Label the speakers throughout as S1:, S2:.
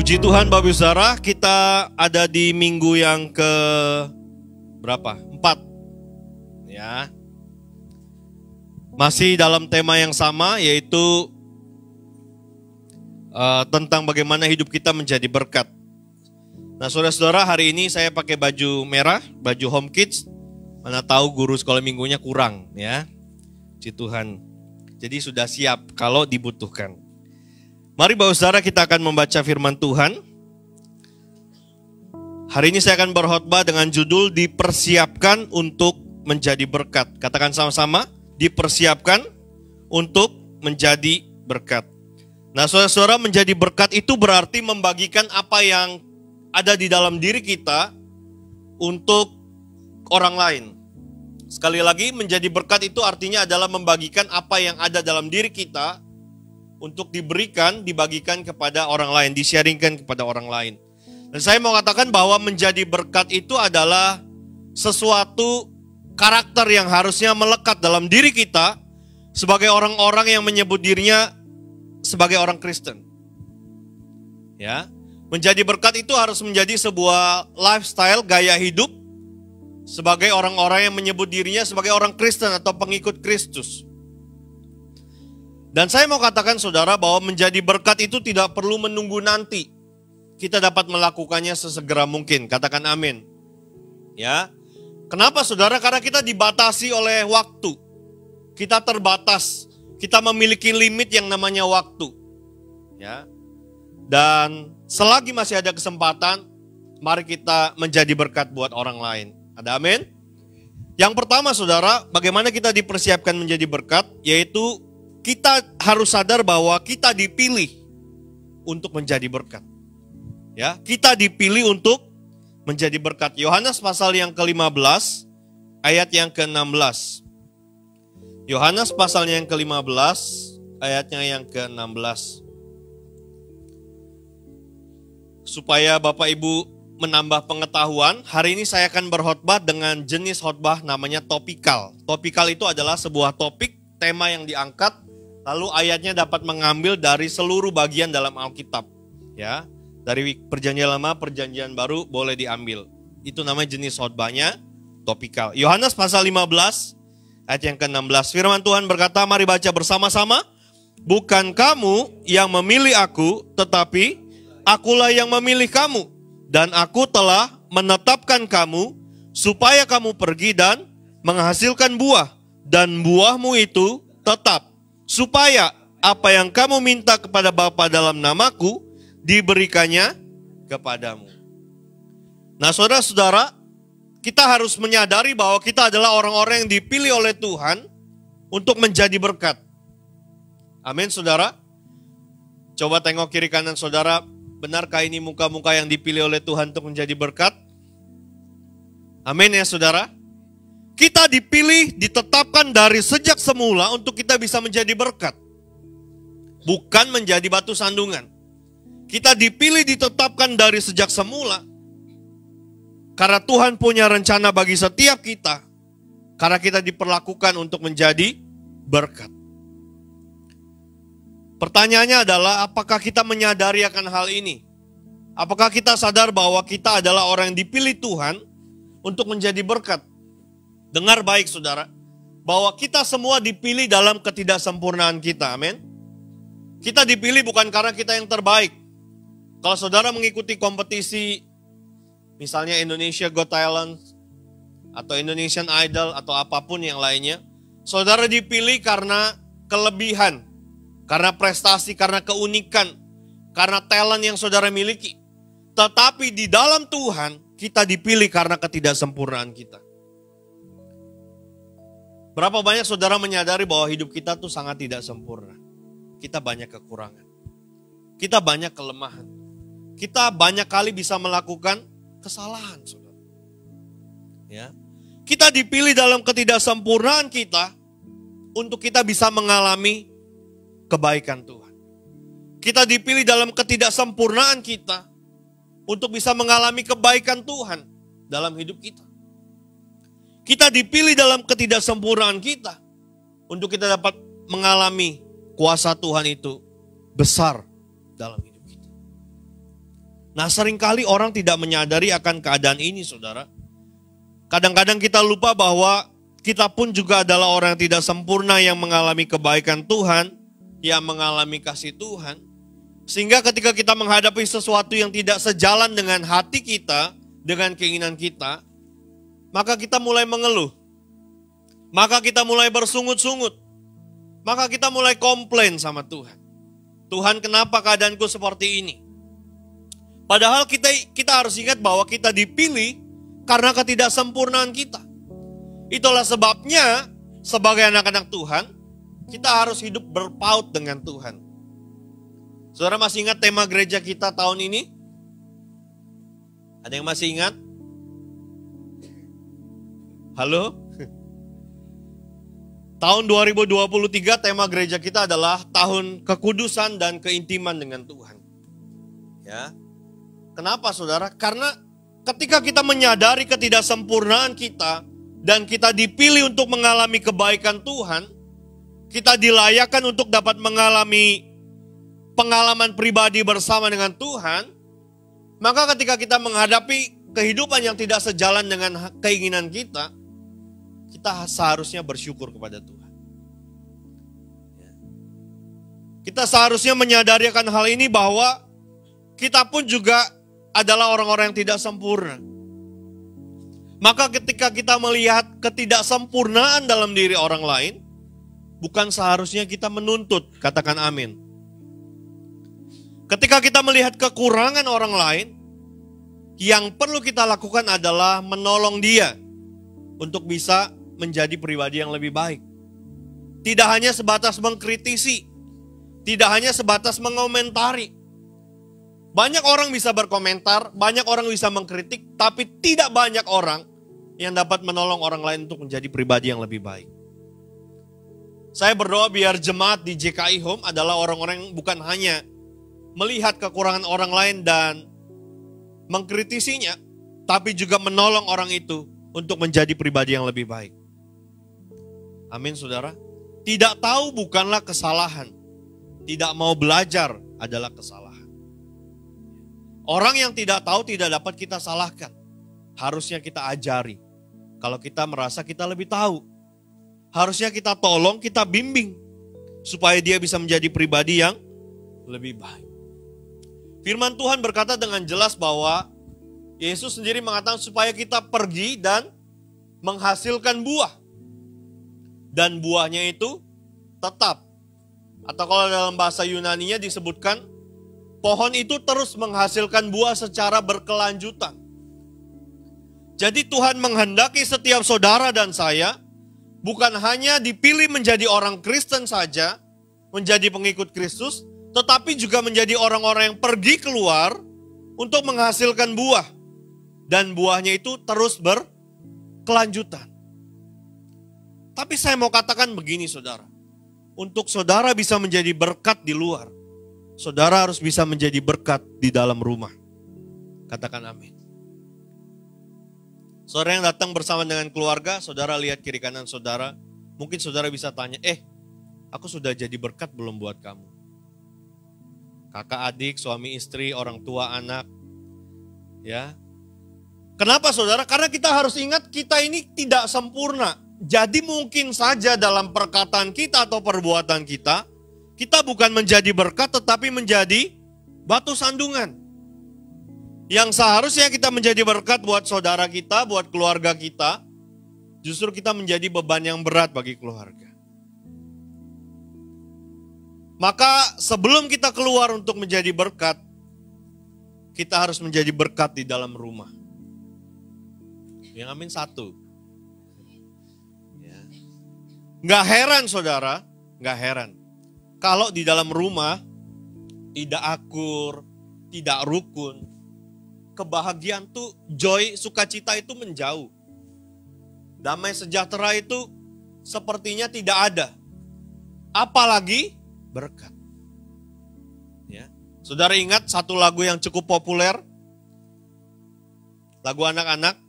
S1: Puji Tuhan Bapak Ibu Saudara, kita ada di minggu yang ke berapa? 4. Ya. Masih dalam tema yang sama, yaitu tentang bagaimana hidup kita menjadi berkat. Nah, saudara-saudara, hari ini saya pakai baju merah, baju Home Kids. Mana tahu guru sekolah minggunya kurang, ya. Puji Tuhan. Jadi sudah siap kalau dibutuhkan. Mari Bapak Saudara, kita akan membaca firman Tuhan. Hari ini saya akan berkhotbah dengan judul dipersiapkan untuk menjadi berkat. Katakan sama-sama, dipersiapkan untuk menjadi berkat. Nah, saudara-saudara, menjadi berkat itu berarti membagikan apa yang ada di dalam diri kita untuk orang lain. Sekali lagi, menjadi berkat itu artinya adalah membagikan apa yang ada dalam diri kita untuk dibagikan kepada orang lain, di-sharingkan kepada orang lain. Dan saya mau katakan bahwa menjadi berkat itu adalah sesuatu karakter yang harusnya melekat dalam diri kita sebagai orang-orang yang menyebut dirinya sebagai orang Kristen. Ya, menjadi berkat itu harus menjadi sebuah lifestyle, gaya hidup sebagai orang-orang yang menyebut dirinya sebagai orang Kristen atau pengikut Kristus. Dan saya mau katakan saudara bahwa menjadi berkat itu tidak perlu menunggu nanti. Kita dapat melakukannya sesegera mungkin. Katakan amin. Ya. Kenapa saudara? Karena kita dibatasi oleh waktu. Kita terbatas. Kita memiliki limit yang namanya waktu. Ya. Dan selagi masih ada kesempatan, mari kita menjadi berkat buat orang lain. Ada amin? Yang pertama saudara, bagaimana kita dipersiapkan menjadi berkat, yaitu kita harus sadar bahwa kita dipilih untuk menjadi berkat. Ya, kita dipilih untuk menjadi berkat. Yohanes pasal yang ke-15 ayat yang ke-16. Yohanes pasal yang ke-15 ayatnya yang ke-16. Supaya Bapak Ibu menambah pengetahuan, hari ini saya akan berkhotbah dengan jenis khotbah namanya topikal. Topikal itu adalah sebuah topik, tema yang diangkat, lalu ayatnya dapat mengambil dari seluruh bagian dalam Alkitab. Ya, dari perjanjian lama, perjanjian baru boleh diambil. Itu namanya jenis khotbahnya topikal. Yohanes pasal 15 ayat yang ke-16. Firman Tuhan berkata, mari baca bersama-sama. Bukan kamu yang memilih aku, tetapi akulah yang memilih kamu. Dan aku telah menetapkan kamu supaya kamu pergi dan menghasilkan buah. Dan buahmu itu tetap. Supaya apa yang kamu minta kepada Bapa dalam namaku diberikannya kepadamu. Nah saudara-saudara, kita harus menyadari bahwa kita adalah orang-orang yang dipilih oleh Tuhan untuk menjadi berkat. Amin saudara. Coba tengok kiri kanan saudara, benarkah ini muka-muka yang dipilih oleh Tuhan untuk menjadi berkat? Amin ya saudara. Kita dipilih, ditetapkan dari sejak semula untuk kita bisa menjadi berkat. Bukan menjadi batu sandungan. Kita dipilih, ditetapkan dari sejak semula. Karena Tuhan punya rencana bagi setiap kita. Karena kita diperlakukan untuk menjadi berkat. Pertanyaannya adalah, apakah kita menyadari akan hal ini? Apakah kita sadar bahwa kita adalah orang yang dipilih Tuhan untuk menjadi berkat? Dengar baik saudara, bahwa kita semua dipilih dalam ketidaksempurnaan kita, amin. Kita dipilih bukan karena kita yang terbaik. Kalau saudara mengikuti kompetisi, misalnya Indonesia Got Talent, atau Indonesian Idol, atau apapun yang lainnya, saudara dipilih karena kelebihan, karena prestasi, karena keunikan, karena talent yang saudara miliki. Tetapi di dalam Tuhan, kita dipilih karena ketidaksempurnaan kita. Berapa banyak saudara menyadari bahwa hidup kita tuh sangat tidak sempurna. Kita banyak kekurangan. Kita banyak kelemahan. Kita banyak kali bisa melakukan kesalahan, saudara. Ya. Kita dipilih dalam ketidaksempurnaan kita untuk kita bisa mengalami kebaikan Tuhan. Kita dipilih dalam ketidaksempurnaan kita untuk bisa mengalami kebaikan Tuhan dalam hidup kita. Kita dipilih dalam ketidaksempurnaan kita untuk kita dapat mengalami kuasa Tuhan itu besar dalam hidup kita. Nah, seringkali orang tidak menyadari akan keadaan ini, saudara. Kadang-kadang kita lupa bahwa kita pun juga adalah orang yang tidak sempurna, yang mengalami kebaikan Tuhan, yang mengalami kasih Tuhan. Sehingga ketika kita menghadapi sesuatu yang tidak sejalan dengan hati kita, dengan keinginan kita, maka kita mulai mengeluh. Maka kita mulai bersungut-sungut. Maka kita mulai komplain sama Tuhan. Tuhan, kenapa keadaanku seperti ini? Padahal kita harus ingat bahwa kita dipilih karena ketidaksempurnaan kita. Itulah sebabnya sebagai anak-anak Tuhan, kita harus hidup berpaut dengan Tuhan. Saudara masih ingat tema gereja kita tahun ini? Ada yang masih ingat? Halo? Tahun 2023 tema gereja kita adalah tahun kekudusan dan keintiman dengan Tuhan. Ya. Kenapa saudara? Karena ketika kita menyadari ketidaksempurnaan kita dan kita dipilih untuk mengalami kebaikan Tuhan, kita dilayakkan untuk dapat mengalami pengalaman pribadi bersama dengan Tuhan, maka ketika kita menghadapi kehidupan yang tidak sejalan dengan keinginan kita, kita seharusnya bersyukur kepada Tuhan. Kita seharusnya menyadari akan hal ini bahwa kita pun juga adalah orang-orang yang tidak sempurna. Maka ketika kita melihat ketidaksempurnaan dalam diri orang lain, bukan seharusnya kita menuntut, katakan amin. Ketika kita melihat kekurangan orang lain, yang perlu kita lakukan adalah menolong dia untuk bisa menjadi pribadi yang lebih baik. Tidak hanya sebatas mengkritisi, tidak hanya sebatas mengomentari. Banyak orang bisa berkomentar, banyak orang bisa mengkritik, tapi tidak banyak orang yang dapat menolong orang lain untuk menjadi pribadi yang lebih baik. Saya berdoa biar jemaat di JKI Home adalah orang-orang yang bukan hanya melihat kekurangan orang lain dan mengkritisinya, tapi juga menolong orang itu untuk menjadi pribadi yang lebih baik. Amin, saudara. Tidak tahu bukanlah kesalahan. Tidak mau belajar adalah kesalahan. Orang yang tidak tahu tidak dapat kita salahkan. Harusnya kita ajari. Kalau kita merasa kita lebih tahu. Harusnya kita tolong, kita bimbing. Supaya dia bisa menjadi pribadi yang lebih baik. Firman Tuhan berkata dengan jelas bahwa Yesus sendiri mengatakan supaya kita pergi dan menghasilkan buah. Dan buahnya itu tetap. Atau kalau dalam bahasa Yunaninya disebutkan, pohon itu terus menghasilkan buah secara berkelanjutan. Jadi Tuhan menghendaki setiap saudara dan saya bukan hanya dipilih menjadi orang Kristen saja, menjadi pengikut Kristus, tetapi juga menjadi orang-orang yang pergi keluar untuk menghasilkan buah. Dan buahnya itu terus berkelanjutan. Tapi saya mau katakan begini saudara. Untuk saudara bisa menjadi berkat di luar, saudara harus bisa menjadi berkat di dalam rumah. Katakan amin. Saudara yang datang bersama dengan keluarga, saudara lihat kiri kanan saudara. Mungkin saudara bisa tanya, aku sudah jadi berkat belum buat kamu? Kakak, adik, suami, istri, orang tua, anak. Ya. Kenapa saudara? Karena kita harus ingat kita ini tidak sempurna. Jadi mungkin saja dalam perkataan kita atau perbuatan kita, kita bukan menjadi berkat tetapi menjadi batu sandungan. Yang seharusnya kita menjadi berkat buat saudara kita, buat keluarga kita, justru kita menjadi beban yang berat bagi keluarga. Maka sebelum kita keluar untuk menjadi berkat, kita harus menjadi berkat di dalam rumah. Yang amin satu. Ya. Nggak heran saudara, nggak heran. Kalau di dalam rumah tidak akur, tidak rukun, kebahagiaan tuh, joy, sukacita itu menjauh. Damai sejahtera itu sepertinya tidak ada. Apalagi berkat. Ya. Saudara ingat satu lagu yang cukup populer? Lagu anak-anak.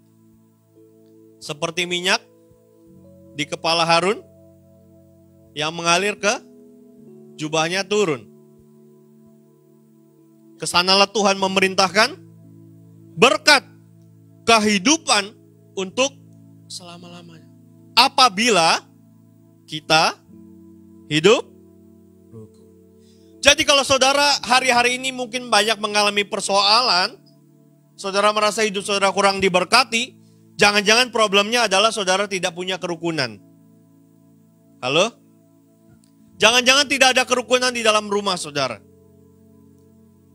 S1: Seperti minyak di kepala Harun yang mengalir ke jubahnya turun. Kesanalah Tuhan memerintahkan berkat kehidupan untuk selama-lamanya. Apabila kita hidup rukun. Jadi kalau saudara hari-hari ini mungkin banyak mengalami persoalan, saudara merasa hidup saudara kurang diberkati, jangan-jangan problemnya adalah saudara tidak punya kerukunan. Halo? Jangan-jangan tidak ada kerukunan di dalam rumah saudara.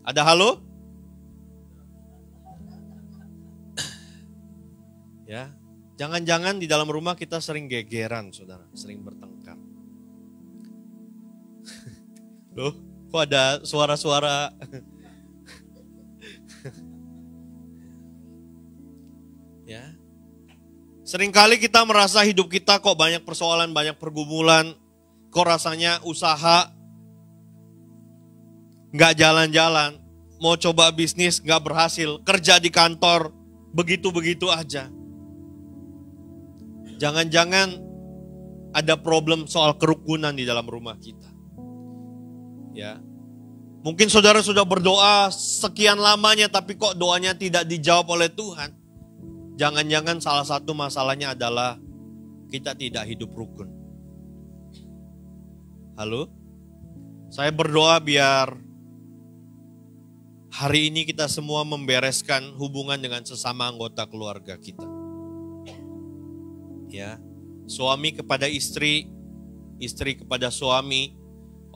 S1: Ada halo? Ya, jangan-jangan di dalam rumah kita sering gegeran, saudara, sering bertengkar. Loh, kok ada suara-suara? Ya, seringkali kita merasa hidup kita kok banyak persoalan, banyak pergumulan, kok rasanya usaha nggak jalan-jalan, mau coba bisnis nggak berhasil, kerja di kantor begitu-begitu aja. Jangan-jangan ada problem soal kerukunan di dalam rumah kita. Ya. Mungkin saudara sudah berdoa sekian lamanya tapi kok doanya tidak dijawab oleh Tuhan. Jangan-jangan salah satu masalahnya adalah kita tidak hidup rukun. Halo? Saya berdoa biar hari ini kita semua membereskan hubungan dengan sesama anggota keluarga kita. Ya, suami kepada istri, istri kepada suami,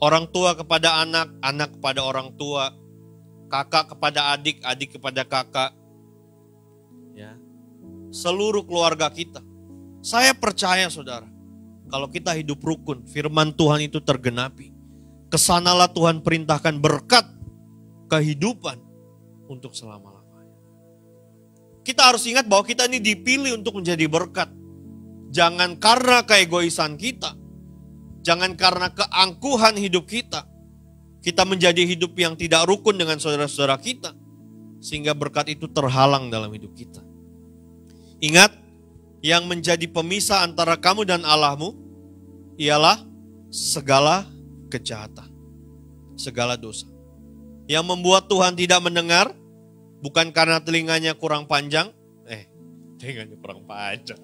S1: orang tua kepada anak, anak kepada orang tua, kakak kepada adik, adik kepada kakak. Ya. Seluruh keluarga kita. Saya percaya saudara, kalau kita hidup rukun, firman Tuhan itu tergenapi. Kesanalah Tuhan perintahkan berkat kehidupan untuk selama-lamanya. Kita harus ingat bahwa kita ini dipilih untuk menjadi berkat. Jangan karena keegoisan kita, jangan karena keangkuhan hidup kita, kita menjadi hidup yang tidak rukun dengan saudara-saudara kita, sehingga berkat itu terhalang dalam hidup kita. Ingat, yang menjadi pemisah antara kamu dan Allahmu ialah segala kejahatan, segala dosa. Yang membuat Tuhan tidak mendengar bukan karena telinganya kurang panjang, telinganya kurang panjang.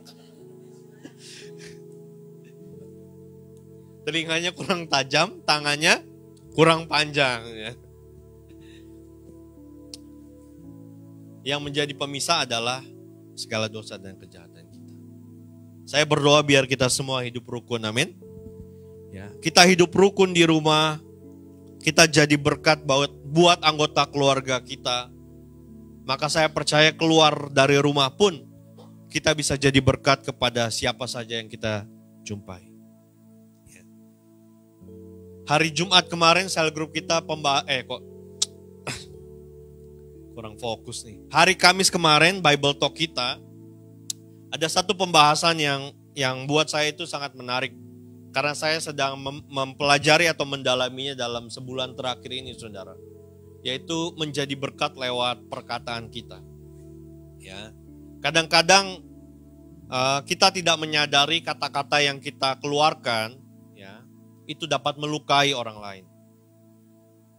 S1: Telinganya kurang tajam, tangannya kurang panjang. Ya. Yang menjadi pemisah adalah segala dosa dan kejahatan kita. Saya berdoa biar kita semua hidup rukun, amin. Ya, kita hidup rukun di rumah, kita jadi berkat buat anggota keluarga kita. Maka saya percaya keluar dari rumah pun kita bisa jadi berkat kepada siapa saja yang kita jumpai. Hari Jumat kemarin sel grup kita kurang fokus nih. Hari Kamis kemarin Bible Talk kita ada satu pembahasan yang buat saya itu sangat menarik. Karena saya sedang mempelajari atau mendalaminya dalam sebulan terakhir ini saudara. Yaitu menjadi berkat lewat perkataan kita. Ya. Kadang-kadang kita tidak menyadari kata-kata yang kita keluarkan itu dapat melukai orang lain.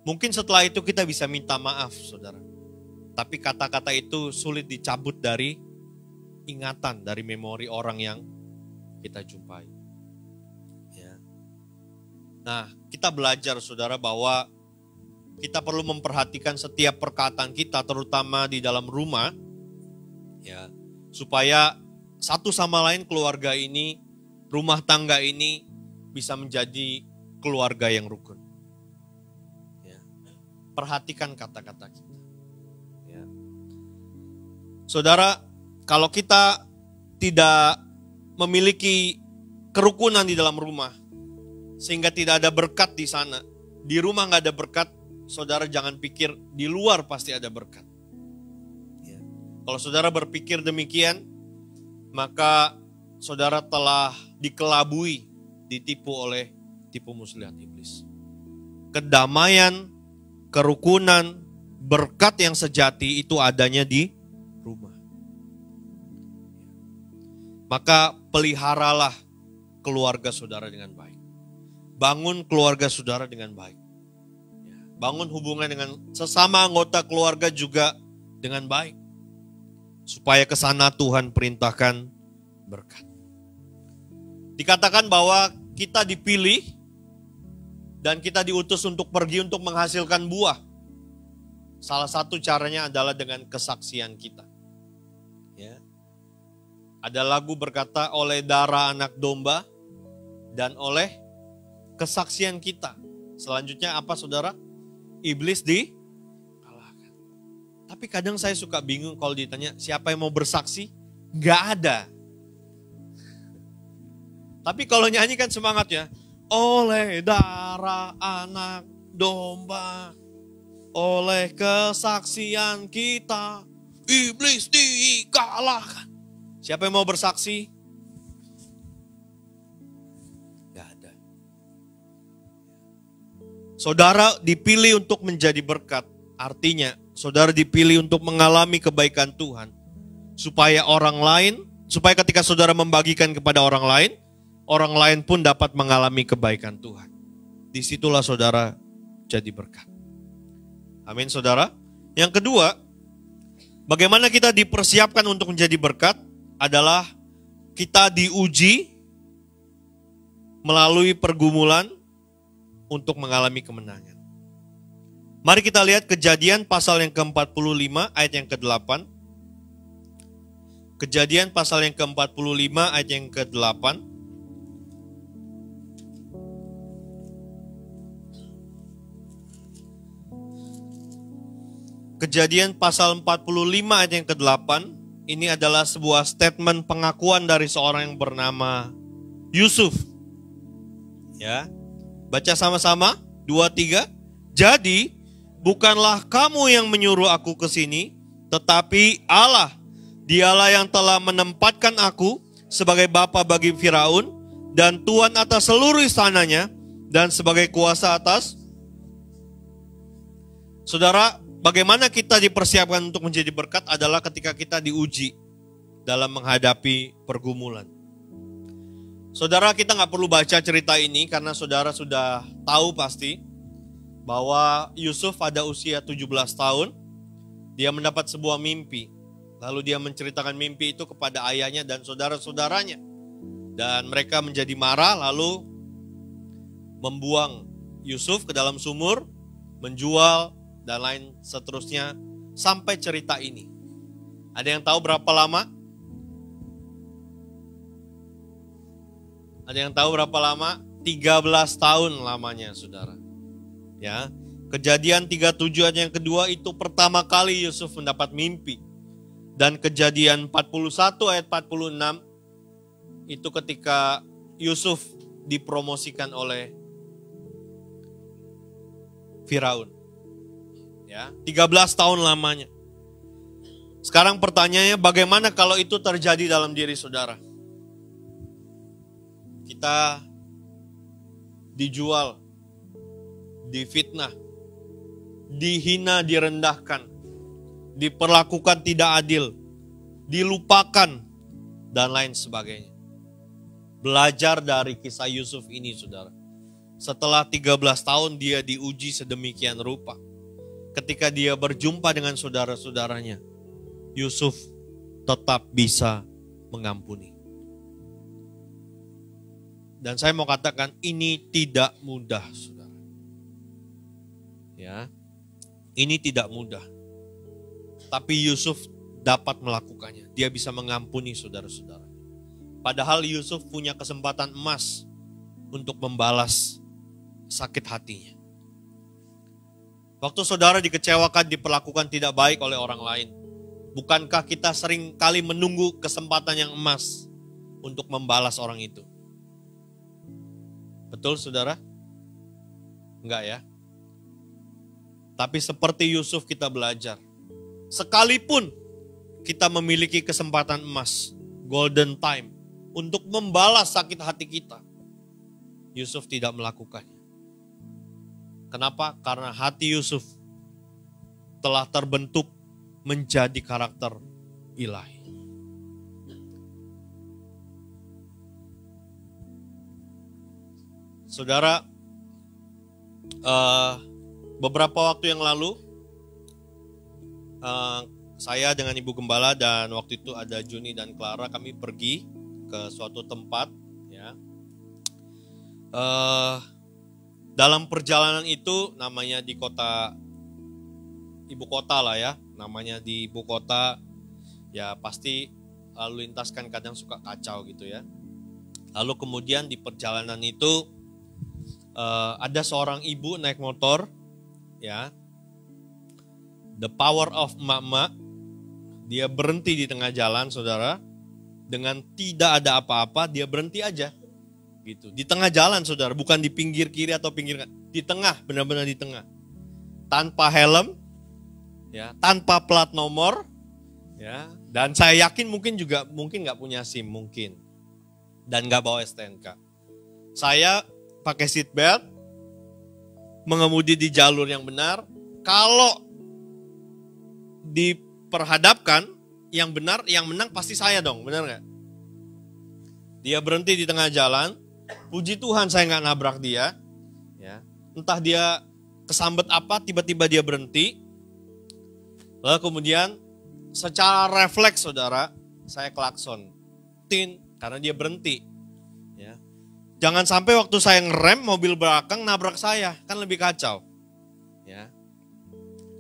S1: Mungkin setelah itu kita bisa minta maaf, saudara. Tapi kata-kata itu sulit dicabut dari ingatan, dari memori orang yang kita jumpai. Ya. Nah, kita belajar, saudara, bahwa kita perlu memperhatikan setiap perkataan kita, terutama di dalam rumah, ya, supaya satu sama lain keluarga ini, rumah tangga ini, bisa menjadi keluarga yang rukun. Ya. Perhatikan kata-kata kita. Ya. Saudara, kalau kita tidak memiliki kerukunan di dalam rumah, sehingga tidak ada berkat di sana, di rumah nggak ada berkat, saudara jangan pikir di luar pasti ada berkat. Ya. Kalau saudara berpikir demikian, maka saudara telah dikelabui, ditipu oleh tipu muslihat iblis. Kedamaian, kerukunan, berkat yang sejati itu adanya di rumah. Maka peliharalah keluarga saudara dengan baik. Bangun keluarga saudara dengan baik. Bangun hubungan dengan sesama anggota keluarga juga dengan baik. Supaya ke sana Tuhan perintahkan berkat. Dikatakan bahwa kita dipilih dan kita diutus untuk pergi untuk menghasilkan buah. Salah satu caranya adalah dengan kesaksian kita. Ya. Ada lagu berkata, oleh darah anak domba dan oleh kesaksian kita. Selanjutnya apa saudara? Iblis dikalahkan. Tapi kadang saya suka bingung kalau ditanya siapa yang mau bersaksi? Gak ada. Tapi kalau nyanyi kan semangat ya. Oleh darah anak domba, oleh kesaksian kita, iblis dikalahkan. Siapa yang mau bersaksi? Gak ada. Saudara dipilih untuk menjadi berkat. Artinya, saudara dipilih untuk mengalami kebaikan Tuhan. Supaya supaya ketika saudara membagikan kepada orang lain pun dapat mengalami kebaikan Tuhan. Disitulah saudara jadi berkat. Amin saudara. Yang kedua, bagaimana kita dipersiapkan untuk menjadi berkat adalah kita diuji melalui pergumulan untuk mengalami kemenangan. Mari kita lihat Kejadian pasal yang ke-45 ayat yang ke-8. Kejadian pasal yang ke-45 ayat yang ke-8. Kejadian pasal 45 ayat yang ke-8, ini adalah sebuah statement pengakuan dari seorang yang bernama Yusuf. Ya. Baca sama-sama, 2, 3. Jadi, bukanlah kamu yang menyuruh aku ke sini, tetapi Allah, dialah yang telah menempatkan aku sebagai bapa bagi Firaun dan tuan atas seluruh istananya dan sebagai kuasa atas. Saudara, bagaimana kita dipersiapkan untuk menjadi berkat adalah ketika kita diuji dalam menghadapi pergumulan. Saudara, kita nggak perlu baca cerita ini karena saudara sudah tahu pasti bahwa Yusuf pada usia 17 tahun, dia mendapat sebuah mimpi. Lalu dia menceritakan mimpi itu kepada ayahnya dan saudara-saudaranya. Dan mereka menjadi marah lalu membuang Yusuf ke dalam sumur, menjual, dan lain seterusnya sampai cerita ini. Ada yang tahu berapa lama? Ada yang tahu berapa lama? 13 tahun lamanya, saudara. Ya, Kejadian 37 ayat yang kedua itu pertama kali Yusuf mendapat mimpi. Dan Kejadian 41 ayat 46 itu ketika Yusuf dipromosikan oleh Firaun. Ya, 13 tahun lamanya. Sekarang pertanyaannya, bagaimana kalau itu terjadi dalam diri saudara? Kita dijual, difitnah, dihina, direndahkan, diperlakukan tidak adil, dilupakan, dan lain sebagainya. Belajar dari kisah Yusuf ini, saudara. Setelah 13 tahun dia diuji sedemikian rupa. Ketika dia berjumpa dengan saudara-saudaranya, Yusuf tetap bisa mengampuni. Dan saya mau katakan ini tidak mudah, saudara. Ya, ini tidak mudah. Tapi Yusuf dapat melakukannya. Dia bisa mengampuni saudara-saudara. Padahal Yusuf punya kesempatan emas untuk membalas sakit hatinya. Waktu saudara dikecewakan, diperlakukan tidak baik oleh orang lain, bukankah kita sering kali menunggu kesempatan yang emas untuk membalas orang itu? Betul saudara? Enggak ya? Tapi seperti Yusuf kita belajar. Sekalipun kita memiliki kesempatan emas, golden time, untuk membalas sakit hati kita, Yusuf tidak melakukannya. Kenapa? Karena hati Yusuf telah terbentuk menjadi karakter ilahi. Saudara, Beberapa waktu yang lalu, saya dengan Ibu Gembala dan waktu itu ada Juni dan Clara, kami pergi ke suatu tempat. Ya. Dalam perjalanan itu, namanya di kota, ibu kota lah ya, namanya di ibu kota, ya pasti lalu lintas kan kadang suka kacau gitu ya. Lalu kemudian di perjalanan itu ada seorang ibu naik motor, ya. The power of emak-emak, dia berhenti di tengah jalan, saudara, dengan tidak ada apa-apa, dia berhenti aja, gitu. Di tengah jalan, saudara, bukan di pinggir kiri atau pinggir kanan, di tengah, benar-benar di tengah, tanpa helm, ya, tanpa plat nomor, ya, dan saya yakin mungkin nggak punya SIM mungkin, dan nggak bawa STNK. Saya pakai seat belt, mengemudi di jalur yang benar. Kalau diperhadapkan yang benar, yang menang pasti saya dong, benar nggak? Dia berhenti di tengah jalan, puji Tuhan saya nggak nabrak dia, ya. Entah dia kesambet apa, tiba-tiba dia berhenti. Lalu kemudian secara refleks, saudara, saya klakson, tin, karena dia berhenti. Ya. Jangan sampai waktu saya ngerem, mobil belakang nabrak saya, kan lebih kacau. Ya.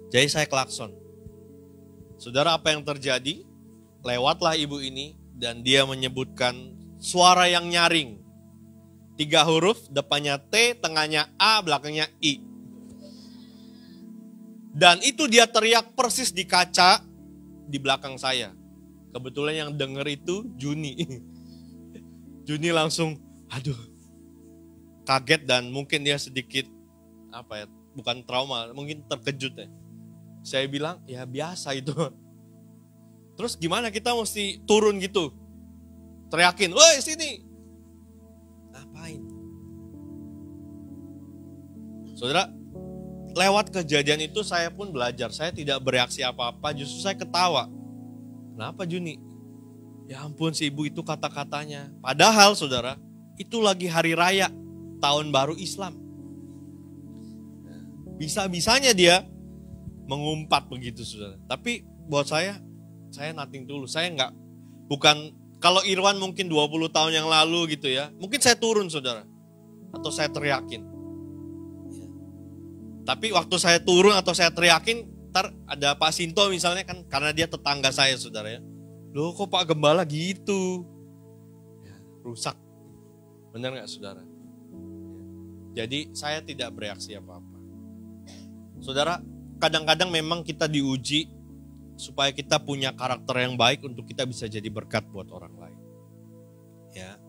S1: Jadi saya klakson. Saudara, apa yang terjadi? Lewatlah ibu ini dan dia menyebutkan suara yang nyaring. 3 huruf, depannya T, tengahnya A, belakangnya I. Dan itu dia teriak persis di kaca di belakang saya. Kebetulan yang denger itu Juni. Juni langsung, aduh, kaget dan mungkin dia sedikit, bukan trauma, mungkin terkejut ya. Saya bilang, ya biasa itu. Terus gimana, kita mesti turun gitu. Teriakin, woi sini. Ngapain? Saudara, lewat kejadian itu saya pun belajar. Saya tidak bereaksi apa-apa, justru saya ketawa. Kenapa Juni? Ya ampun, si ibu itu kata-katanya. Padahal saudara, itu lagi hari raya, tahun baru Islam. Bisa-bisanya dia mengumpat begitu, saudara. Tapi buat saya nothing dulu. Saya bukan, kalau Irwan mungkin 20 tahun yang lalu gitu ya, mungkin saya turun, saudara. Atau saya teriakin. Tapi waktu saya turun atau saya teriakin, ntar ada Pak Sinto misalnya kan, karena dia tetangga saya, saudara ya. Loh kok Pak Gembala gitu? Ya, rusak. Benar gak, saudara? Jadi saya tidak bereaksi apa-apa. Saudara, kadang-kadang memang kita diuji supaya kita punya karakter yang baik untuk kita bisa jadi berkat buat orang lain. Ya.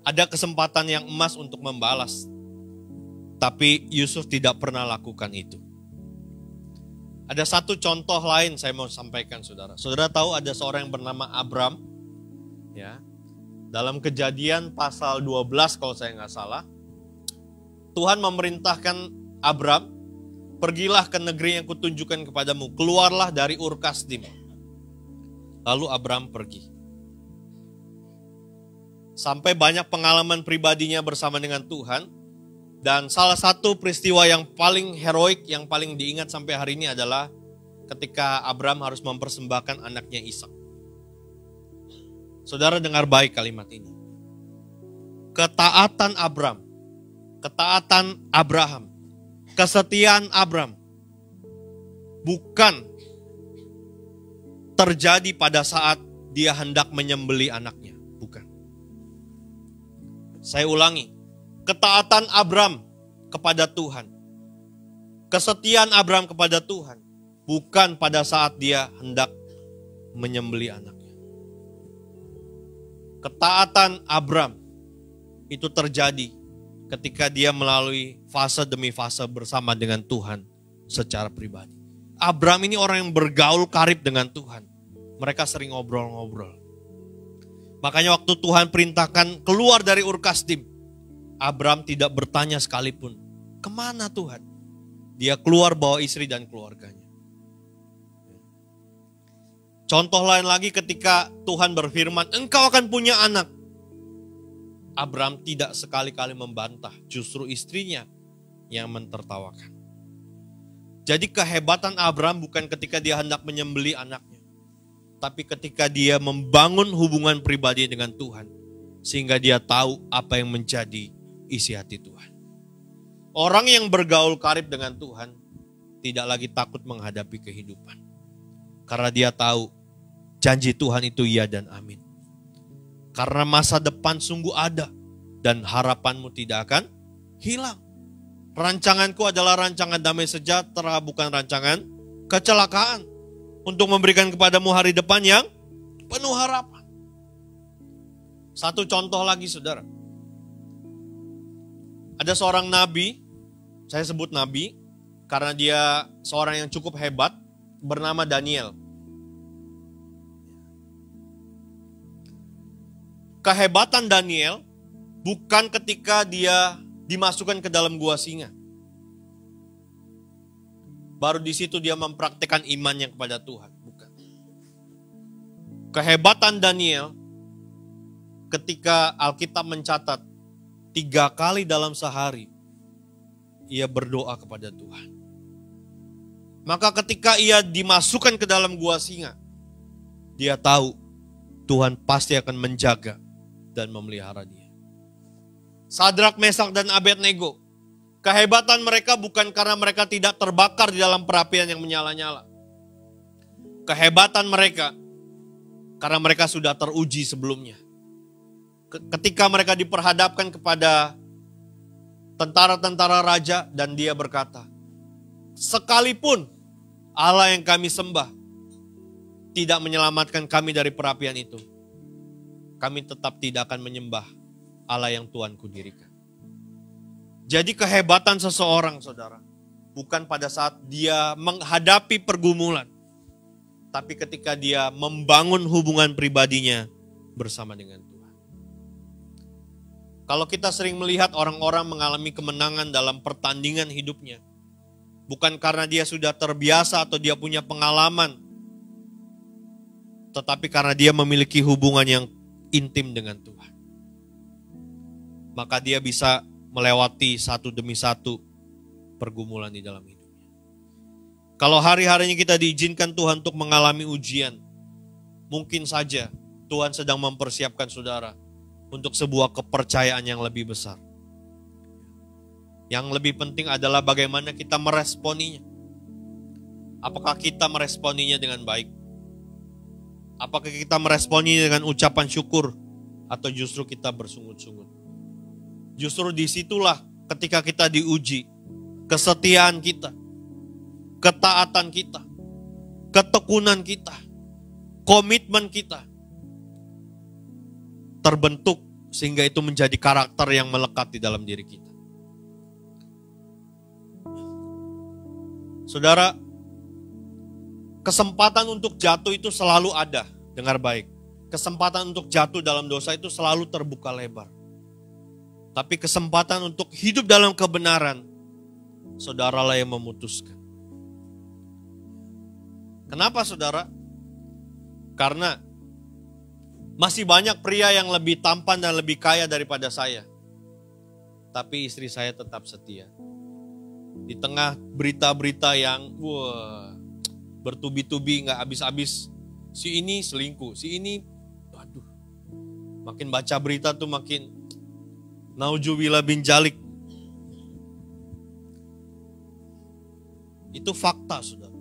S1: Ada kesempatan yang emas untuk membalas. Tapi Yusuf tidak pernah lakukan itu. Ada satu contoh lain saya mau sampaikan, saudara. Saudara tahu ada seorang yang bernama Abram. Ya. Dalam Kejadian pasal 12 kalau saya nggak salah. Tuhan memerintahkan Abram, pergilah ke negeri yang kutunjukkan kepadamu. Keluarlah dari Ur Kasdim. Lalu Abram pergi. Sampai banyak pengalaman pribadinya bersama dengan Tuhan. Dan salah satu peristiwa yang paling heroik, yang paling diingat sampai hari ini adalah ketika Abram harus mempersembahkan anaknya Ishak. Saudara dengar baik kalimat ini. Ketaatan Abram, ketaatan Abraham, kesetiaan Abram bukan terjadi pada saat dia hendak menyembelih anaknya. Bukan. Saya ulangi. Ketaatan Abram kepada Tuhan, kesetiaan Abram kepada Tuhan, bukan pada saat dia hendak menyembelih anaknya. Ketaatan Abram itu terjadi ketika dia melalui fase demi fase bersama dengan Tuhan secara pribadi. Abram ini orang yang bergaul karib dengan Tuhan. Mereka sering ngobrol-ngobrol. Makanya waktu Tuhan perintahkan keluar dari Ur Kasdim, Abram tidak bertanya sekalipun, kemana Tuhan? Dia keluar bawa istri dan keluarganya. Contoh lain lagi ketika Tuhan berfirman, engkau akan punya anak. Abram tidak sekali-kali membantah, justru istrinya yang mentertawakan. Jadi kehebatan Abraham bukan ketika dia hendak menyembelih anaknya, tapi ketika dia membangun hubungan pribadi dengan Tuhan, sehingga dia tahu apa yang menjadi isi hati Tuhan. Orang yang bergaul karib dengan Tuhan tidak lagi takut menghadapi kehidupan, karena dia tahu janji Tuhan itu iya dan amin. Karena masa depan sungguh ada dan harapanmu tidak akan hilang. Rancanganku adalah rancangan damai sejahtera, bukan rancangan kecelakaan, untuk memberikan kepadamu hari depan yang penuh harapan. Satu contoh lagi, saudara. Ada seorang nabi, saya sebut nabi karena dia seorang yang cukup hebat, bernama Daniel. Kehebatan Daniel bukan ketika dia dimasukkan ke dalam gua singa. Baru di situ dia mempraktikkan imannya kepada Tuhan. Bukan. Kehebatan Daniel ketika Alkitab mencatat 3 kali dalam sehari ia berdoa kepada Tuhan. Maka ketika ia dimasukkan ke dalam gua singa, dia tahu Tuhan pasti akan menjaga dan memelihara dia. Sadrak, Mesak, dan Abednego, kehebatan mereka bukan karena mereka tidak terbakar di dalam perapian yang menyala-nyala. Kehebatan mereka karena mereka sudah teruji sebelumnya. Ketika mereka diperhadapkan kepada tentara-tentara raja dan dia berkata, sekalipun Allah yang kami sembah tidak menyelamatkan kami dari perapian itu, kami tetap tidak akan menyembah Allah yang Tuhanku dirikan. Jadi kehebatan seseorang, saudara, bukan pada saat dia menghadapi pergumulan, tapi ketika dia membangun hubungan pribadinya bersama dengan Tuhan. Kalau kita sering melihat orang-orang mengalami kemenangan dalam pertandingan hidupnya, bukan karena dia sudah terbiasa atau dia punya pengalaman, tetapi karena dia memiliki hubungan yang intim dengan Tuhan. Maka dia bisa melewati satu demi satu pergumulan di dalam hidupnya. Kalau hari-harinya kita diizinkan Tuhan untuk mengalami ujian, mungkin saja Tuhan sedang mempersiapkan saudara untuk sebuah kepercayaan yang lebih besar. Yang lebih penting adalah bagaimana kita meresponinya. Apakah kita meresponinya dengan baik? Apakah kita meresponinya dengan ucapan syukur? Atau justru kita bersungut-sungut? Justru disitulah ketika kita diuji, kesetiaan kita, ketaatan kita, ketekunan kita, komitmen kita terbentuk sehingga itu menjadi karakter yang melekat di dalam diri kita. Saudara, kesempatan untuk jatuh itu selalu ada. Dengar baik. Kesempatan untuk jatuh dalam dosa itu selalu terbuka lebar. Tapi kesempatan untuk hidup dalam kebenaran, saudaralah yang memutuskan. Kenapa, saudara? Karena masih banyak pria yang lebih tampan dan lebih kaya daripada saya. Tapi istri saya tetap setia. Di tengah berita-berita yang bertubi-tubi gak habis-habis. Si ini selingkuh, si ini, aduh. Makin baca berita tuh makin naujubillah bin jalik. Itu fakta, saudara.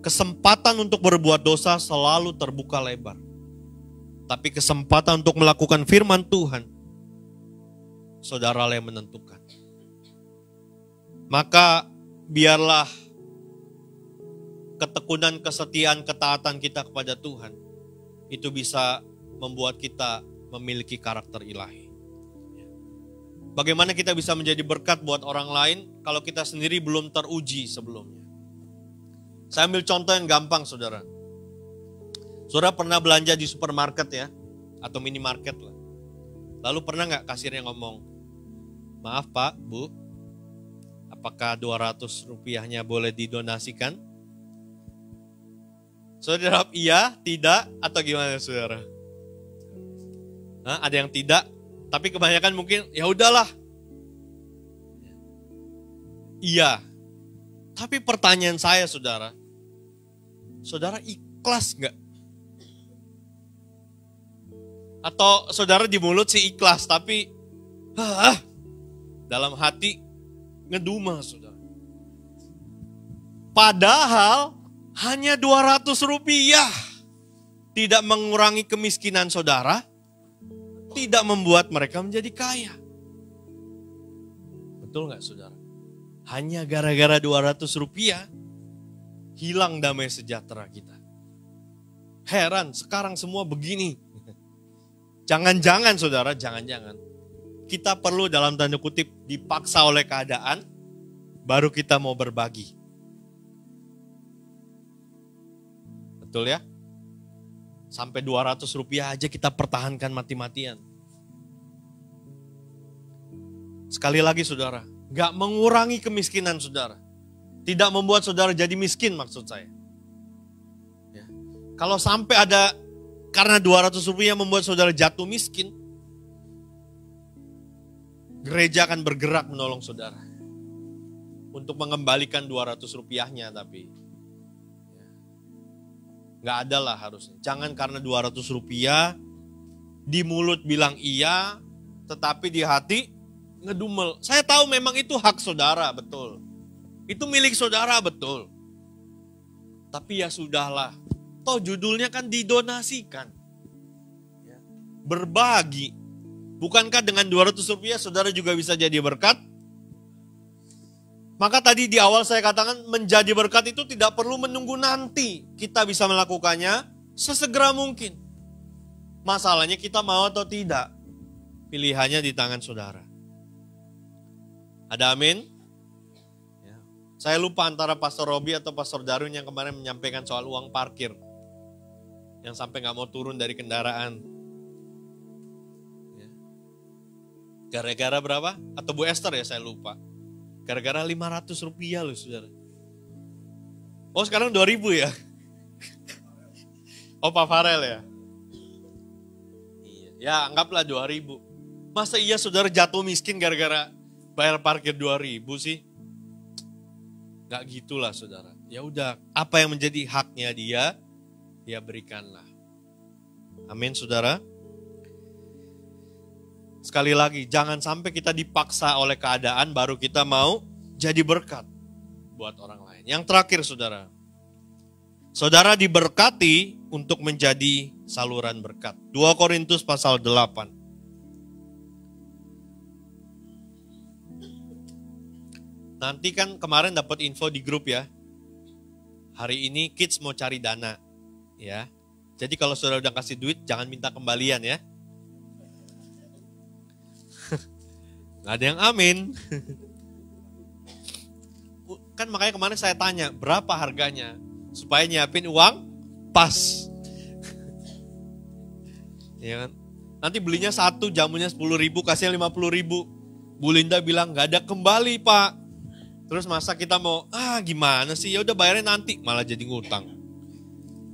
S1: Kesempatan untuk berbuat dosa selalu terbuka lebar. Tapi kesempatan untuk melakukan firman Tuhan, saudara yang menentukan. Maka biarlah ketekunan, kesetiaan, ketaatan kita kepada Tuhan itu bisa membuat kita memiliki karakter ilahi. Bagaimana kita bisa menjadi berkat buat orang lain kalau kita sendiri belum teruji sebelumnya? Saya ambil contoh yang gampang, saudara. Saudara pernah belanja di supermarket ya, atau minimarket lah. Lalu pernah nggak kasirnya ngomong, maaf Pak, Bu, apakah 200 rupiahnya boleh didonasikan? Saudara jawab iya, tidak, atau gimana saudara? Ada yang tidak, tapi kebanyakan mungkin ya udahlah. Iya. Tapi pertanyaan saya saudara, saudara ikhlas nggak? Atau saudara di mulut sih ikhlas, tapi dalam hati ngedumel saudara. Padahal hanya 200 rupiah tidak mengurangi kemiskinan saudara, tidak membuat mereka menjadi kaya. Betul nggak saudara? Hanya gara-gara 200 rupiah hilang damai sejahtera kita. Heran, sekarang semua begini. Jangan-jangan saudara, jangan-jangan kita perlu dalam tanda kutip dipaksa oleh keadaan, baru kita mau berbagi. Betul ya? Sampai 200 rupiah aja kita pertahankan mati-matian. Sekali lagi saudara, gak mengurangi kemiskinan saudara. Tidak membuat saudara jadi miskin maksud saya. Ya. Kalau sampai ada karena 200 rupiah membuat saudara jatuh miskin, gereja akan bergerak menolong saudara. Untuk mengembalikan 200 rupiahnya tapi. Gak ada lah harusnya. Jangan karena 200 rupiah, di mulut bilang iya, tetapi di hati ngedumel. Saya tahu memang itu hak saudara, betul. Itu milik saudara, betul. Tapi ya sudahlah. Toh judulnya kan didonasikan. Berbagi. Bukankah dengan 200 rupiah saudara juga bisa jadi berkat? Maka tadi di awal saya katakan menjadi berkat itu tidak perlu menunggu nanti. Kita bisa melakukannya sesegera mungkin. Masalahnya kita mau atau tidak. Pilihannya di tangan saudara. Ada amin? Ya. Saya lupa antara Pastor Robi atau Pastor Darwin yang kemarin menyampaikan soal uang parkir. Yang sampai gak mau turun dari kendaraan. Ya. Gara-gara berapa? Atau Bu Esther ya saya lupa. Gara-gara 500 rupiah loh saudara. Oh sekarang 2000 ya? Oh Pak Farel ya? Iya. Ya anggaplah 2000. Masa iya saudara jatuh miskin gara-gara bayar parkir 2000 sih? Gak gitulah saudara. Ya udah, apa yang menjadi haknya dia, dia berikanlah. Amin saudara. Sekali lagi, jangan sampai kita dipaksa oleh keadaan baru kita mau jadi berkat buat orang lain. Yang terakhir saudara, saudara diberkati untuk menjadi saluran berkat. 2 Korintus pasal 8. Nanti kan kemarin dapat info di grup ya. Hari ini kids mau cari dana. Ya. Jadi kalau saudara udah kasih duit, jangan minta kembalian ya. Gak ada yang amin. Kan makanya kemarin saya tanya, berapa harganya? Supaya nyiapin uang pas. Ya kan? Nanti belinya satu, jamunya 10.000, kasihnya 50.000. Bu Linda bilang, gak ada kembali pak. Terus masa kita mau, gimana sih? Ya udah bayarnya nanti, malah jadi ngutang.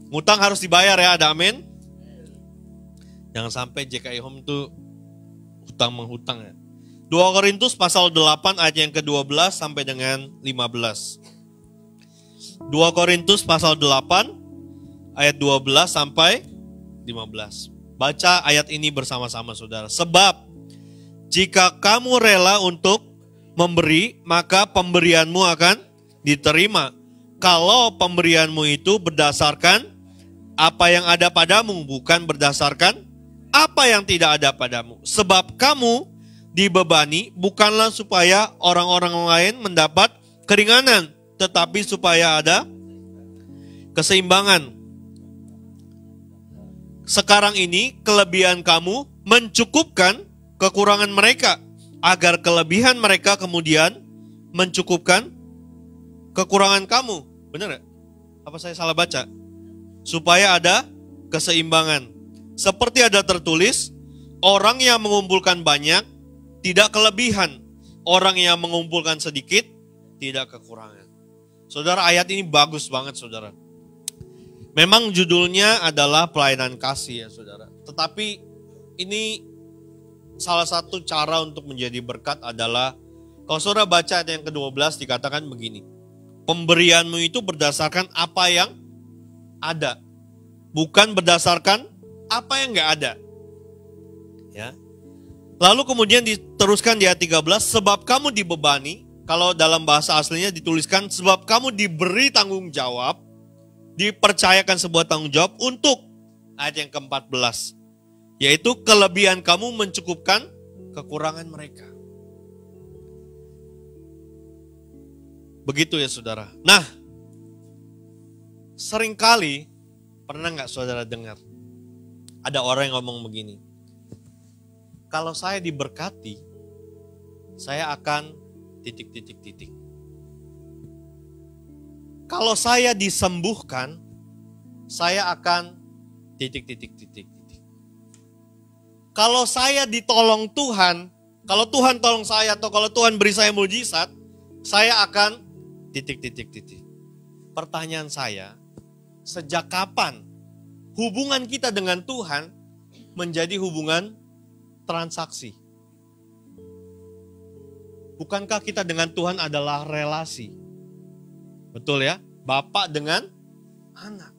S1: Ngutang harus dibayar ya, ada amin? Jangan sampai JKI Home tuh hutang menghutang ya. 2 Korintus pasal 8 ayat yang ke-12 sampai dengan 15. 2 Korintus pasal 8 ayat 12 sampai 15. Baca ayat ini bersama-sama saudara. Sebab jika kamu rela untuk memberi, maka pemberianmu akan diterima. Kalau pemberianmu itu berdasarkan apa yang ada padamu, bukan berdasarkan apa yang tidak ada padamu. Sebab kamu dibebani bukanlah supaya orang-orang lain mendapat keringanan, tetapi supaya ada keseimbangan. Sekarang ini kelebihan kamu mencukupkan kekurangan mereka, agar kelebihan mereka kemudian mencukupkan kekurangan kamu. Benar gak? Apa saya salah baca? Supaya ada keseimbangan. Seperti ada tertulis, orang yang mengumpulkan banyak tidak kelebihan, orang yang mengumpulkan sedikit tidak kekurangan. Saudara, ayat ini bagus banget saudara. Memang judulnya adalah pelayanan kasih ya saudara. Tetapi ini salah satu cara untuk menjadi berkat adalah, kalau saudara baca ayat yang ke-12 dikatakan begini. Pemberianmu itu berdasarkan apa yang ada, bukan berdasarkan apa yang nggak ada. Ya. Lalu kemudian diteruskan di ayat 13, sebab kamu dibebani, kalau dalam bahasa aslinya dituliskan, sebab kamu diberi tanggung jawab, dipercayakan sebuah tanggung jawab untuk ayat yang ke-14. Yaitu kelebihan kamu mencukupkan kekurangan mereka. Begitu ya saudara. Nah, seringkali, pernah nggak saudara dengar, ada orang yang ngomong begini, kalau saya diberkati, saya akan titik. Kalau saya disembuhkan, saya akan titik. Kalau saya ditolong Tuhan, kalau Tuhan tolong saya atau kalau Tuhan beri saya mujizat, saya akan titik. Pertanyaan saya, sejak kapan hubungan kita dengan Tuhan menjadi hubungan transaksi? Bukankah kita dengan Tuhan adalah relasi? Betul ya? Bapak dengan anak.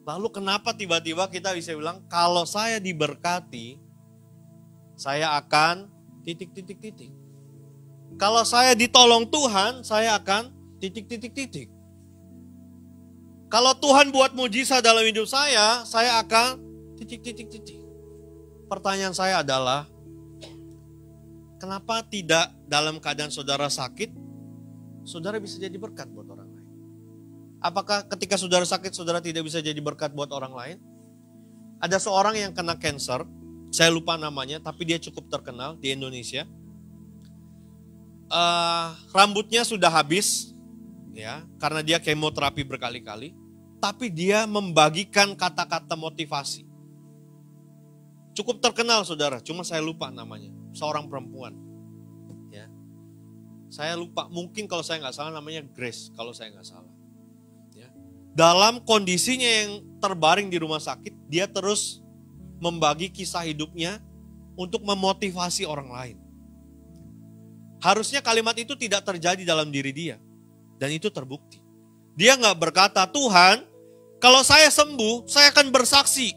S1: Lalu kenapa tiba-tiba kita bisa bilang, kalau saya diberkati, saya akan titik. Kalau saya ditolong Tuhan, saya akan titik. Kalau Tuhan buat mujizat dalam hidup saya akan titik. Pertanyaan saya adalah, kenapa tidak dalam keadaan saudara sakit, saudara bisa jadi berkat buat orang lain? Apakah ketika saudara sakit, saudara tidak bisa jadi berkat buat orang lain? Ada seorang yang kena cancer, saya lupa namanya, tapi dia cukup terkenal di Indonesia. Rambutnya sudah habis, ya, karena dia kemoterapi berkali-kali. Tapi dia membagikan kata-kata motivasi. Cukup terkenal saudara, cuma saya lupa namanya. Seorang perempuan. Ya. Saya lupa, mungkin kalau saya nggak salah namanya Grace, kalau saya nggak salah. Ya. Dalam kondisinya yang terbaring di rumah sakit, dia terus membagi kisah hidupnya untuk memotivasi orang lain. Harusnya kalimat itu tidak terjadi dalam diri dia. Dan itu terbukti. Dia nggak berkata, Tuhan, kalau saya sembuh, saya akan bersaksi.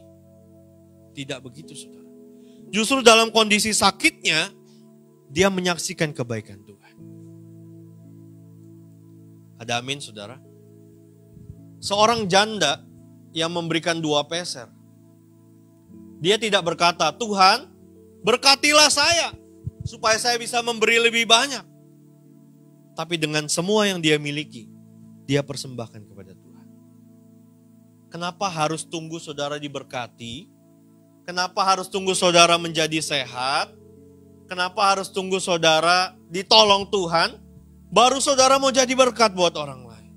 S1: Tidak begitu, saudara. Justru dalam kondisi sakitnya, dia menyaksikan kebaikan Tuhan. Ada amin, saudara? Seorang janda yang memberikan 2 peser. Dia tidak berkata, Tuhan, berkatilah saya, supaya saya bisa memberi lebih banyak. Tapi dengan semua yang dia miliki, dia persembahkan kepada Tuhan. Kenapa harus tunggu saudara diberkati? Kenapa harus tunggu saudara menjadi sehat? Kenapa harus tunggu saudara ditolong Tuhan? Baru saudara mau jadi berkat buat orang lain.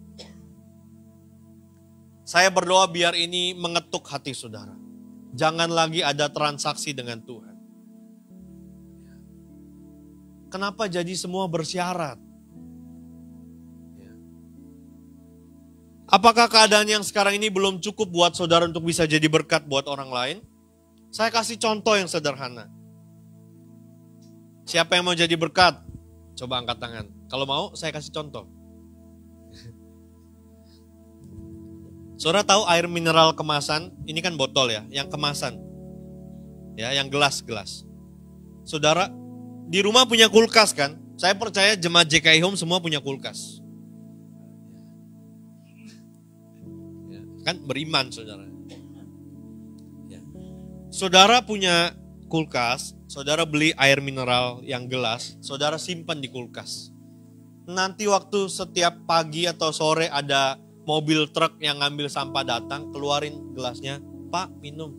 S1: Saya berdoa biar ini mengetuk hati saudara. Jangan lagi ada transaksi dengan Tuhan. Kenapa jadi semua bersyarat? Apakah keadaan yang sekarang ini belum cukup buat saudara untuk bisa jadi berkat buat orang lain? Saya kasih contoh yang sederhana. Siapa yang mau jadi berkat? Coba angkat tangan. Kalau mau, saya kasih contoh. Saudara tahu air mineral kemasan? Ini kan botol ya, yang kemasan. Ya, yang gelas-gelas. Saudara, di rumah punya kulkas kan? Saya percaya jemaat JKI Home semua punya kulkas. Ya, kan beriman saudara. Ya. Saudara punya kulkas, saudara beli air mineral yang gelas, saudara simpan di kulkas. Nanti waktu setiap pagi atau sore ada mobil truk yang ngambil sampah datang, keluarin gelasnya, Pak minum,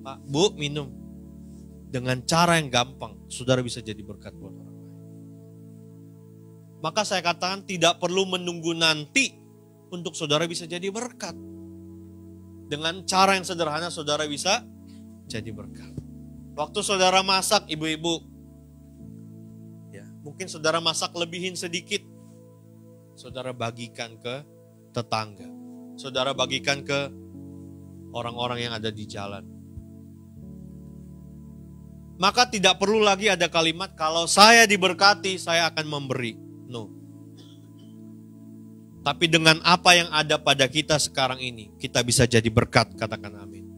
S1: Pak, Bu minum. Dengan cara yang gampang, saudara bisa jadi berkat buat orang lain. Maka saya katakan tidak perlu menunggu nanti untuk saudara bisa jadi berkat. Dengan cara yang sederhana saudara bisa jadi berkat. Waktu saudara masak, ibu-ibu, ya, mungkin saudara masak lebihin sedikit, saudara bagikan ke tetangga, saudara bagikan ke orang-orang yang ada di jalan. Maka tidak perlu lagi ada kalimat, kalau saya diberkati, saya akan memberi. No. Tapi dengan apa yang ada pada kita sekarang ini, kita bisa jadi berkat, katakan amin.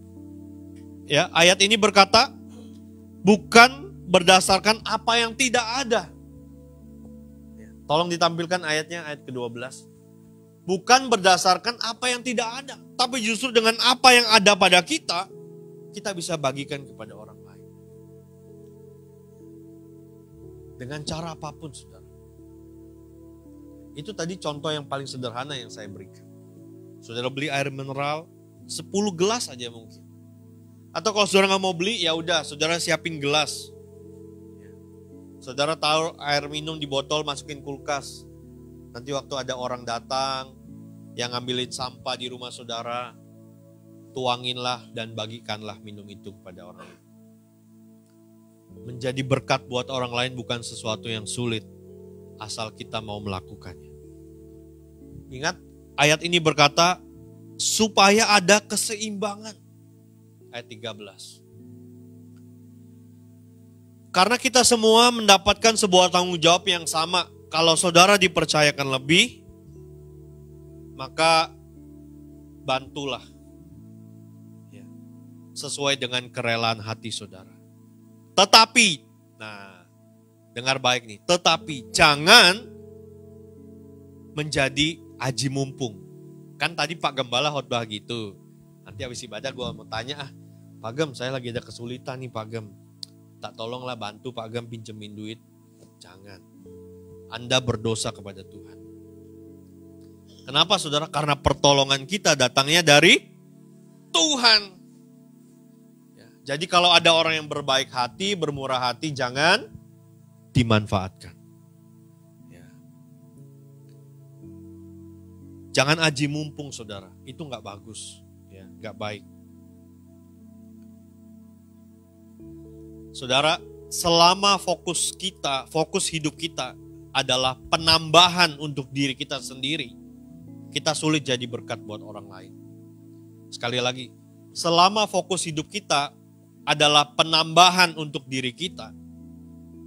S1: Ya, ayat ini berkata, bukan berdasarkan apa yang tidak ada. Tolong ditampilkan ayatnya, ayat ke-12. Bukan berdasarkan apa yang tidak ada, tapi justru dengan apa yang ada pada kita, kita bisa bagikan kepada orang lain. Dengan cara apapun, saudara. Itu tadi contoh yang paling sederhana yang saya berikan. Saudara beli air mineral, 10 gelas aja mungkin. Atau kalau saudara nggak mau beli, ya udah, saudara siapin gelas. Saudara taruh air minum di botol, masukin kulkas. Nanti waktu ada orang datang yang ngambilin sampah di rumah saudara, tuanginlah dan bagikanlah minum itu kepada orang lain. Menjadi berkat buat orang lain bukan sesuatu yang sulit, asal kita mau melakukannya. Ingat, ayat ini berkata, supaya ada keseimbangan. Ayat 13. Karena kita semua mendapatkan sebuah tanggung jawab yang sama. Kalau saudara dipercayakan lebih, maka bantulah. Ya, sesuai dengan kerelaan hati saudara. Tetapi, nah dengar baik nih, tetapi jangan menjadi aji mumpung. Kan tadi Pak Gembala khotbah gitu. Nanti habis ibadah gue mau tanya, Pak Gem saya lagi ada kesulitan nih Pak Gem. Tak tolonglah bantu Pak Gem pinjemin duit. Jangan. Anda berdosa kepada Tuhan. Kenapa saudara? Karena pertolongan kita datangnya dari Tuhan. Ya, jadi kalau ada orang yang berbaik hati, bermurah hati, jangan dimanfaatkan. Ya. Jangan aji mumpung saudara. Itu gak bagus. Ya, gak baik. Saudara, selama fokus hidup kita adalah penambahan untuk diri kita sendiri, kita sulit jadi berkat buat orang lain. Sekali lagi, selama fokus hidup kita adalah penambahan untuk diri kita,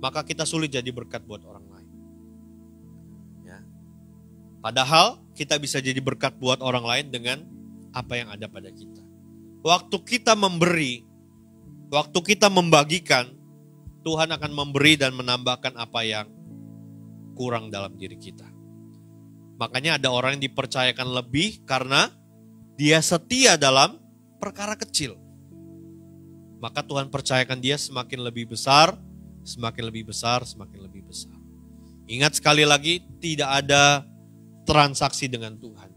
S1: maka kita sulit jadi berkat buat orang lain. Ya. Padahal kita bisa jadi berkat buat orang lain dengan apa yang ada pada kita. Waktu kita memberi, waktu kita membagikan, Tuhan akan memberi dan menambahkan apa yang kurang dalam diri kita. Makanya ada orang yang dipercayakan lebih karena dia setia dalam perkara kecil. Maka Tuhan percayakan dia semakin lebih besar, semakin lebih besar, semakin lebih besar. Ingat sekali lagi, tidak ada transaksi dengan Tuhan.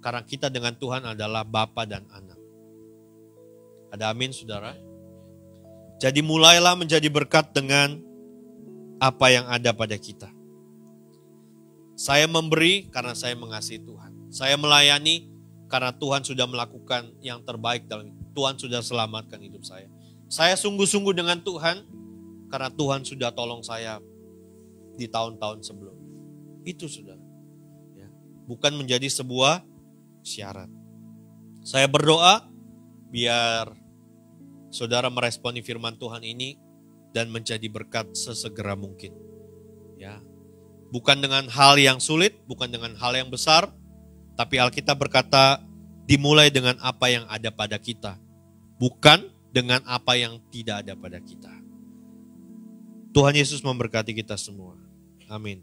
S1: Karena kita dengan Tuhan adalah Bapa dan Anak. Ada amin saudara? Jadi mulailah menjadi berkat dengan apa yang ada pada kita. Saya memberi karena saya mengasihi Tuhan. Saya melayani karena Tuhan sudah melakukan yang terbaik dalam hidup. Tuhan sudah selamatkan hidup saya. Saya sungguh-sungguh dengan Tuhan karena Tuhan sudah tolong saya di tahun-tahun sebelumnya. Itu saudara. Ya. Bukan menjadi sebuah syarat. Saya berdoa biar saudara meresponi firman Tuhan ini dan menjadi berkat sesegera mungkin. Ya. Bukan dengan hal yang sulit, bukan dengan hal yang besar, tapi Alkitab berkata dimulai dengan apa yang ada pada kita, bukan dengan apa yang tidak ada pada kita. Tuhan Yesus memberkati kita semua. Amin.